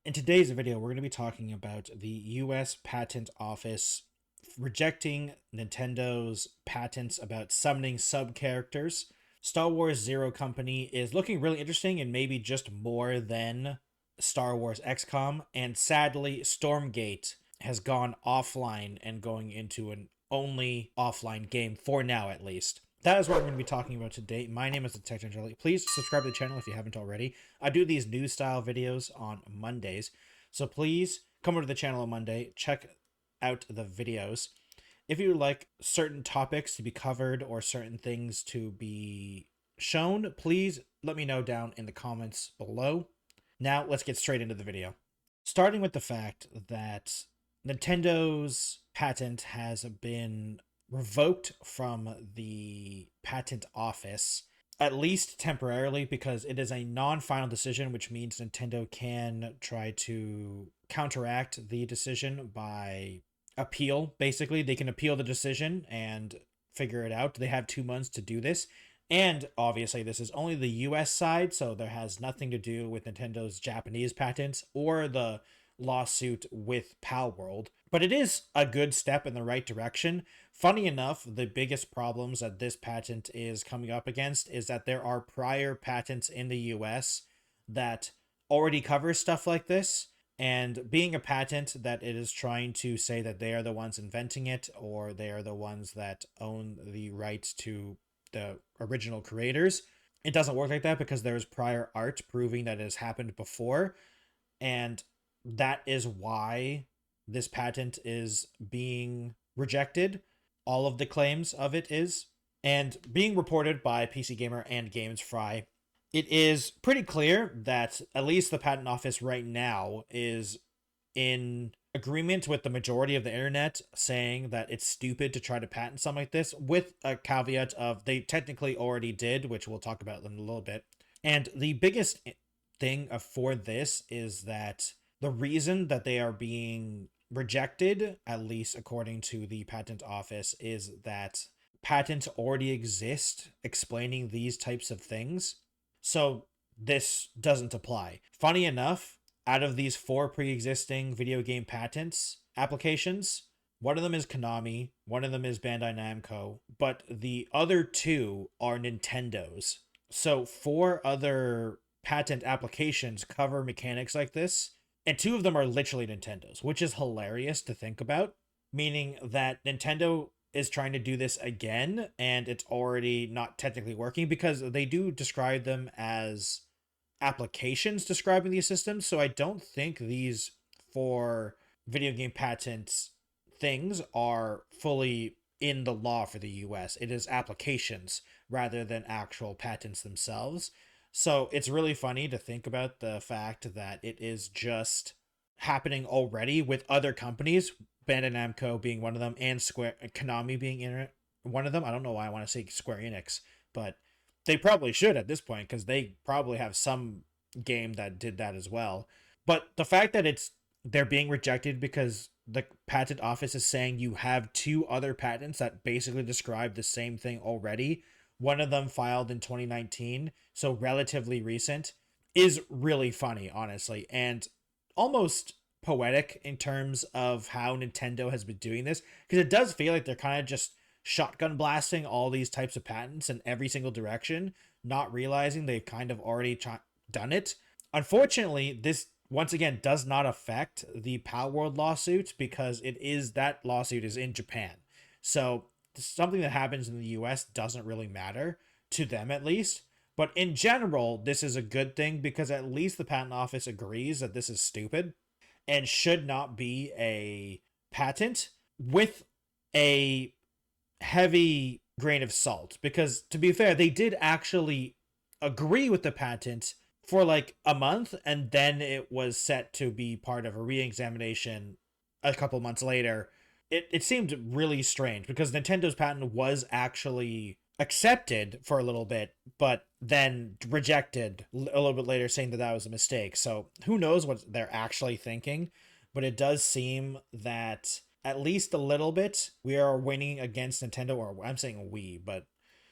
In today's video, we're going to be talking about the US Patent Office rejecting Nintendo's patents about summoning sub-characters. Star Wars Zero Company is looking really interesting and maybe just more than Star Wars XCOM, and sadly, Stormgate has gone offline and going into an only offline game for now at least. That is what we're going to be talking about today. My name is Detective Charlie. Please subscribe to the channel if you haven't already. I do these news style videos on Mondays, so please come over to the channel on Monday, check out the videos. If you would like certain topics to be covered or certain things to be shown, please let me know down in the comments below. Now let's get straight into the video. Starting with the fact that Nintendo's patent has been revoked from the patent office, at least temporarily, because it is a non-final decision, which means Nintendo can try to counteract the decision by appeal. Basically, they can appeal the decision and figure it out. They have 2 months to do this. And obviously, this is only the US side, so there has nothing to do with Nintendo's Japanese patents or the lawsuit with Palworld. But it is a good step in the right direction. Funny enough, the biggest problems that this patent is coming up against is that there are prior patents in the US that already cover stuff like this. And being a patent that it is trying to say that they are the ones inventing it, or they are the ones that own the rights to the original creators, it doesn't work like that because there is prior art proving that it has happened before. And that is why this patent is being rejected. All of the claims of it is. And being reported by PC Gamer and GamesFry, it is pretty clear that at least the patent office right now is in agreement with the majority of the internet, saying that it's stupid to try to patent something like this, with a caveat of they technically already did, which we'll talk about in a little bit. And the biggest thing for this is that the reason that they are being rejected, at least according to the patent office, is that patents already exist explaining these types of things. So this doesn't apply. Funny enough, out of these 4 pre-existing video game patents applications, one of them is Konami, one of them is Bandai Namco, but the other 2 are Nintendo's. So 4 other patent applications cover mechanics like this, and 2 of them are literally Nintendo's, which is hilarious to think about, meaning that Nintendo is trying to do this again, and it's already not technically working because they do describe them as applications describing these systems. So I don't think these 4 video game patents things are fully in the law for the US. It is applications rather than actual patents themselves. So it's really funny to think about the fact that it is just happening already with other companies, Bandai Namco being one of them, and Konami being one of them. I don't know why I want to say Square Enix, but they probably should at this point because they probably have some game that did that as well. But the fact that they're being rejected because the patent office is saying you have 2 other patents that basically describe the same thing already, one of them filed in 2019, so relatively recent, is really funny, honestly, and almost poetic in terms of how Nintendo has been doing this, because it does feel like they're kind of just shotgun blasting all these types of patents in every single direction, not realizing they've kind of already done it. Unfortunately, this once again does not affect the palworld lawsuit because that lawsuit is in Japan. So something that happens in the US doesn't really matter to them, at least. But in general, this is a good thing because at least the patent office agrees that this is stupid and should not be a patent, with a heavy grain of salt. Because to be fair, they did actually agree with the patent for like a month, and then it was set to be part of a re-examination a couple months later. It seemed really strange because Nintendo's patent was actually accepted for a little bit, but then rejected a little bit later, saying that that was a mistake. So who knows what they're actually thinking, but it does seem that at least a little bit we are winning against Nintendo, or I'm saying we, but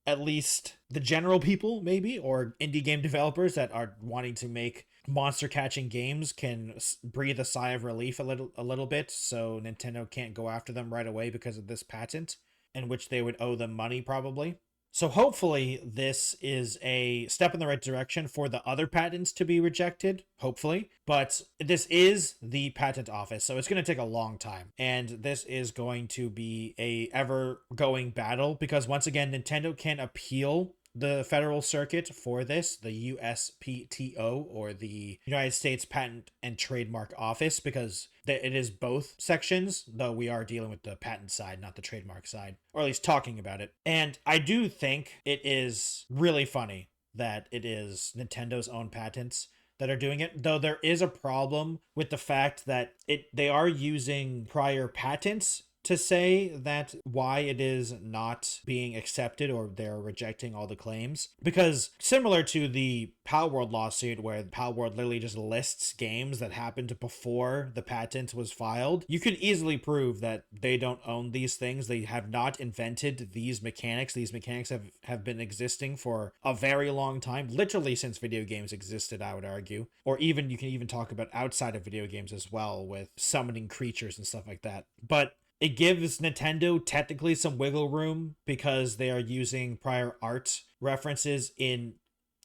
at least the general people maybe, or indie game developers that are wanting to make monster catching games can breathe a sigh of relief a little bit, so Nintendo can't go after them right away because of this patent, in which they would owe them money probably. So hopefully this is a step in the right direction for the other patents to be rejected, hopefully. But this is the patent office, so it's going to take a long time. And this is going to be a ever going battle because once again Nintendo can appeal the federal circuit for this, the USPTO, or the United States Patent and Trademark Office, because it is both sections, though we are dealing with the patent side, not the trademark side, or at least talking about it. And I do think it is really funny that it is Nintendo's own patents that are doing it, though there is a problem with the fact that they are using prior patents to say that why it is not being accepted, or they're rejecting all the claims. Because similar to the Palworld lawsuit, where Palworld literally just lists games that happened before the patent was filed, you could easily prove that they don't own these things. They have not invented these mechanics. These mechanics have been existing for a very long time, literally since video games existed, I would argue. Or even you can even talk about outside of video games as well, with summoning creatures and stuff like that. But it gives Nintendo technically some wiggle room because they are using prior art references in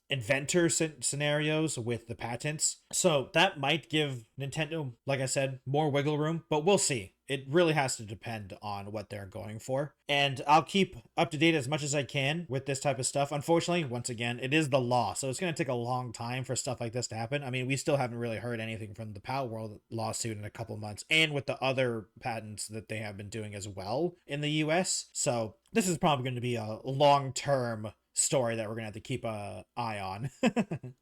inventor scenarios with the patents. So that might give Nintendo, like I said, more wiggle room, but we'll see. It really has to depend on what they're going for. And I'll keep up to date as much as I can with this type of stuff. Unfortunately, once again, it is the law, so it's going to take a long time for stuff like this to happen. I mean, we still haven't really heard anything from the Palworld lawsuit in a couple months, and with the other patents that they have been doing as well in the US. So this is probably going to be a long-term story that we're gonna have to keep an eye on.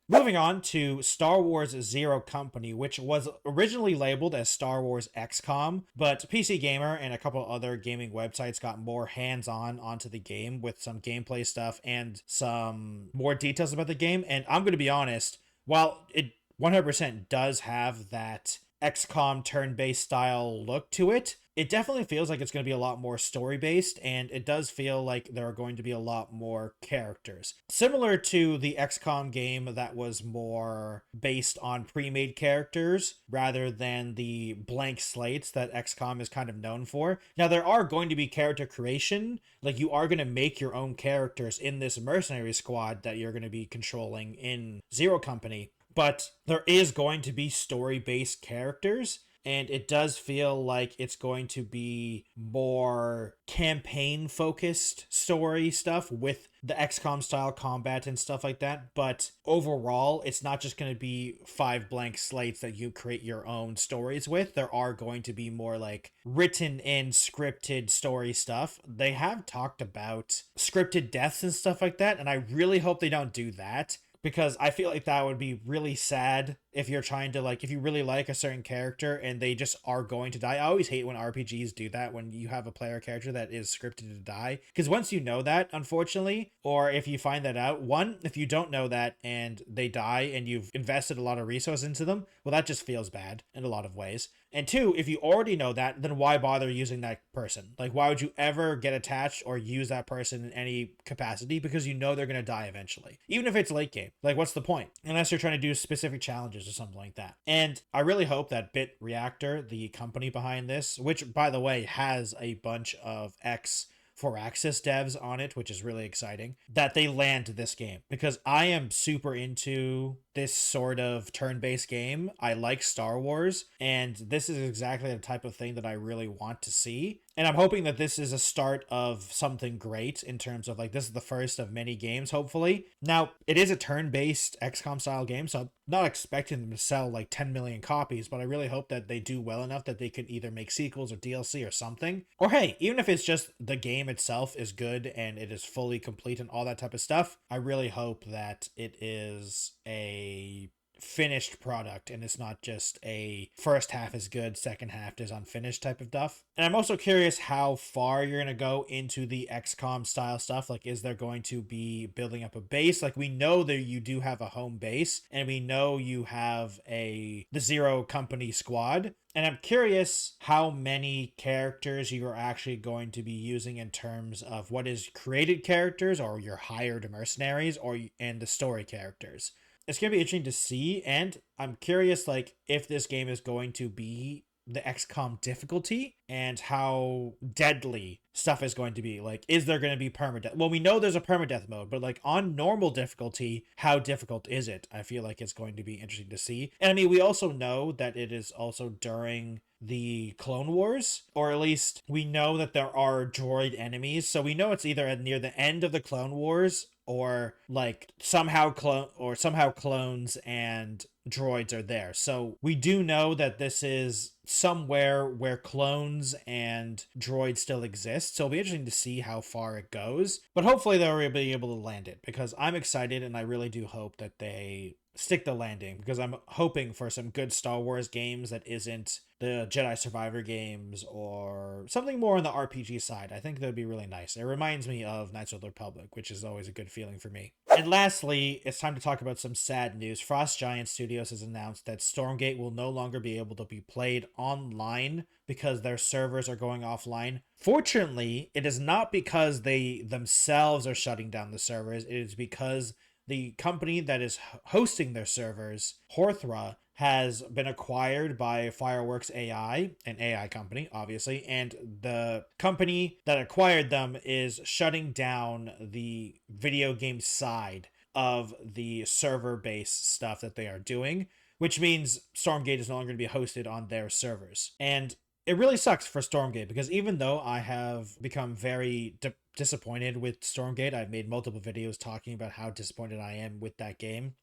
Moving on to Star Wars Zero Company, which was originally labeled as Star Wars XCOM, but PC Gamer and a couple other gaming websites got more hands-on onto the game with some gameplay stuff and some more details about the game. And I'm gonna be honest, while it 100% does have that XCOM turn-based style look to it, it definitely feels like it's going to be a lot more story-based, and it does feel like there are going to be a lot more characters. Similar to the XCOM game that was more based on pre-made characters rather than the blank slates that XCOM is kind of known for. Now, there are going to be character creation, like you are going to make your own characters in this mercenary squad that you're going to be controlling in Zero Company, but there is going to be story-based characters, and it does feel like it's going to be more campaign-focused story stuff with the XCOM style combat and stuff like that. But overall, it's not just going to be 5 blank slates that you create your own stories with. There are going to be more like written in scripted story stuff. They have talked about scripted deaths and stuff like that, and I really hope they don't do that, because I feel like that would be really sad if you're trying to, like, if you really like a certain character and they just are going to die. I always hate when RPGs do that, when you have a player character that is scripted to die, because once you know that, unfortunately, or if you find that out, one, if you don't know that and they die and you've invested a lot of resources into them, well, that just feels bad in a lot of ways. And two, if you already know that, then why bother using that person? Like, why would you ever get attached or use that person in any capacity? Because you know they're going to die eventually. Even if it's late game. Like, what's the point? Unless you're trying to do specific challenges or something like that. And I really hope that Bit Reactor, the company behind this, which, by the way, has a bunch of Firaxis devs on it, which is really exciting, that they land this game, because I am super into this sort of turn-based game. I like Star Wars, and this is exactly the type of thing that I really want to see. And I'm hoping that this is a start of something great in terms of, like, this is the first of many games, hopefully. Now, it is a turn-based XCOM style game, so I'm not expecting them to sell like 10 million copies, but I really hope that they do well enough that they can either make sequels or DLC or something. Or hey, even if it's just the game itself is good and it is fully complete and all that type of stuff, I really hope that it is a finished product and it's not just a first half is good, second half is unfinished type of stuff. And I'm also curious how far you're going to go into the XCOM style stuff. Like, is there going to be building up a base? Like, we know that you do have a home base, and we know you have the Zero Company squad. And I'm curious how many characters you are actually going to be using in terms of what is created characters or your hired mercenaries and the story characters. it's going to be interesting to see. And I'm curious, like, if this game is going to be the XCOM difficulty and how deadly stuff is going to be. Like, is there going to be permadeath? Well, we know there's a permadeath mode, but like on normal difficulty, how difficult is it? I feel like it's going to be interesting to see. And I mean, we also know that it is also during the Clone Wars, or at least we know that there are droid enemies. So we know it's either at near the end of the Clone Wars or like somehow clones and droids are there. So we do know that this is somewhere where clones and droids still exist. So it'll be interesting to see how far it goes. But hopefully they'll be able to land it, because I'm excited and I really do hope that they stick the landing, because I'm hoping for some good Star Wars games that isn't the Jedi Survivor games or something more on the RPG side. I think that'd be really nice. It reminds me of Knights of the Republic, which is always a good feeling for me. And lastly, it's time to talk about some sad news. Frost Giant Studios has announced that Stormgate will no longer be able to be played online because their servers are going offline. Fortunately, it is not because they themselves are shutting down the servers. It is because the company that is hosting their servers, Horthra, has been acquired by Fireworks AI, an AI company, obviously, and the company that acquired them is shutting down the video game side of the server-based stuff that they are doing, which means Stormgate is no longer going to be hosted on their servers. And it really sucks for Stormgate, because even though I have become very disappointed with Stormgate, I've made multiple videos talking about how disappointed I am with that game,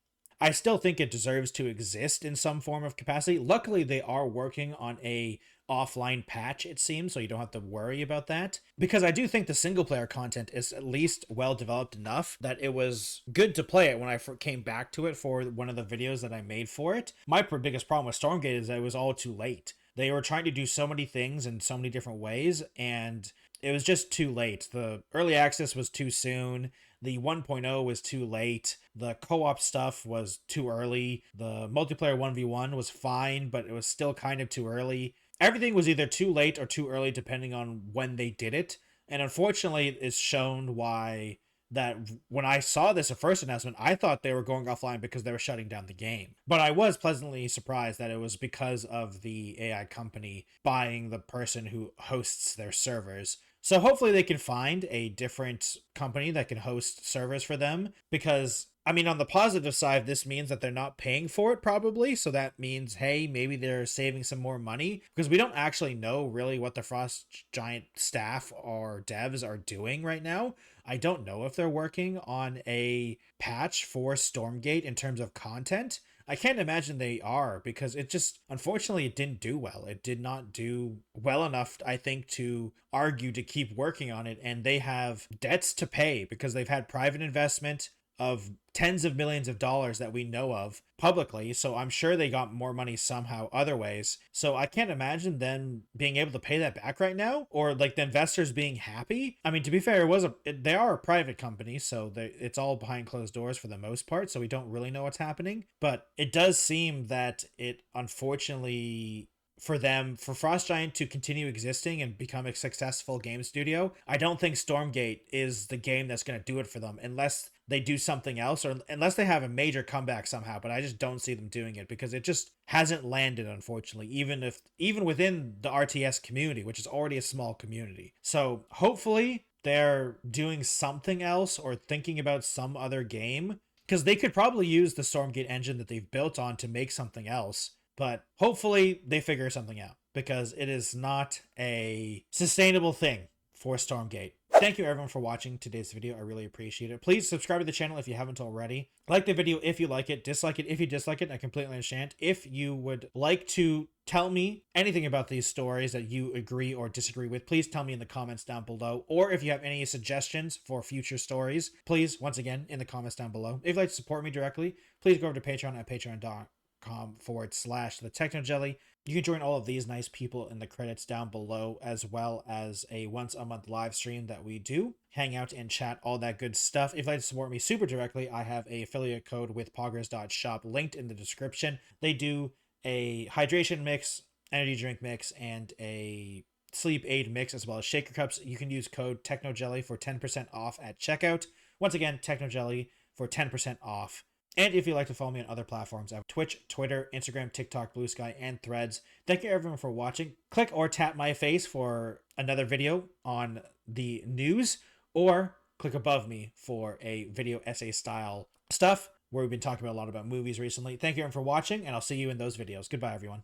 I still think it deserves to exist in some form of capacity. Luckily, they are working on a offline patch, it seems, so you don't have to worry about that, because I do think the single player content is at least well developed enough that it was good to play it when I came back to it for one of the videos that I made for it. My biggest problem with Stormgate is that it was all too late. They were trying to do so many things in so many different ways, and it was just too late. The early access was too soon. The 1.0 was too late. The co-op stuff was too early. The multiplayer 1v1 was fine, but it was still kind of too early. Everything was either too late or too early, depending on when they did it. And unfortunately, it's shown why that when I saw this first announcement, I thought they were going offline because they were shutting down the game. But I was pleasantly surprised that it was because of the AI company buying the person who hosts their servers. So hopefully they can find a different company that can host servers for them, because I mean, on the positive side, this means that they're not paying for it, probably. So that means, hey, maybe they're saving some more money, because we don't actually know really what the Frost Giant staff or devs are doing right now. I don't know if they're working on a patch for Stormgate in terms of content. I can't imagine they are, because it just, unfortunately, it didn't do well. It did not do well enough, I think, to argue to keep working on it. And they have debts to pay because they've had private investment of tens of millions of dollars that we know of publicly, so I'm sure they got more money somehow other ways. So I can't imagine them being able to pay that back right now, or like the investors being happy. I mean, to be fair, they are a private company, so it's all behind closed doors for the most part, so we don't really know what's happening. But it does seem that it, unfortunately, for Frost Giant to continue existing and become a successful game studio, I don't think Stormgate is the game that's going to do it for them, unless they do something else, or unless they have a major comeback somehow. But I just don't see them doing it, because it just hasn't landed, unfortunately, even within the RTS community, which is already a small community. So hopefully they're doing something else or thinking about some other game, because they could probably use the Stormgate engine that they've built on to make something else. But hopefully they figure something out, because it is not a sustainable thing for Stormgate. Thank you everyone for watching today's video. I really appreciate it. Please subscribe to the channel if you haven't already. Like the video if you like it. Dislike it if you dislike it. I completely understand. If you would like to tell me anything about these stories that you agree or disagree with, please tell me in the comments down below. Or if you have any suggestions for future stories, please, once again, in the comments down below. If you'd like to support me directly, please go over to Patreon at patreon.com/thetechnojelly. You can join all of these nice people in the credits down below, as well as a once a month live stream that we do. Hang out and chat, all that good stuff. If you'd like to support me super directly, I have a affiliate code with poggers.shop linked in the description. They do a hydration mix, energy drink mix, and a sleep aid mix, as well as shaker cups. You can use code TechnoJelly for 10% off at checkout. Once again, TechnoJelly for 10% off And if you'd like to follow me on other platforms, I have Twitch, Twitter, Instagram, TikTok, Blue Sky, and Threads. Thank you everyone for watching. Click or tap my face for another video on the news, or click above me for a video essay style stuff where we've been talking about a lot about movies recently. Thank you everyone for watching, and I'll see you in those videos. Goodbye, everyone.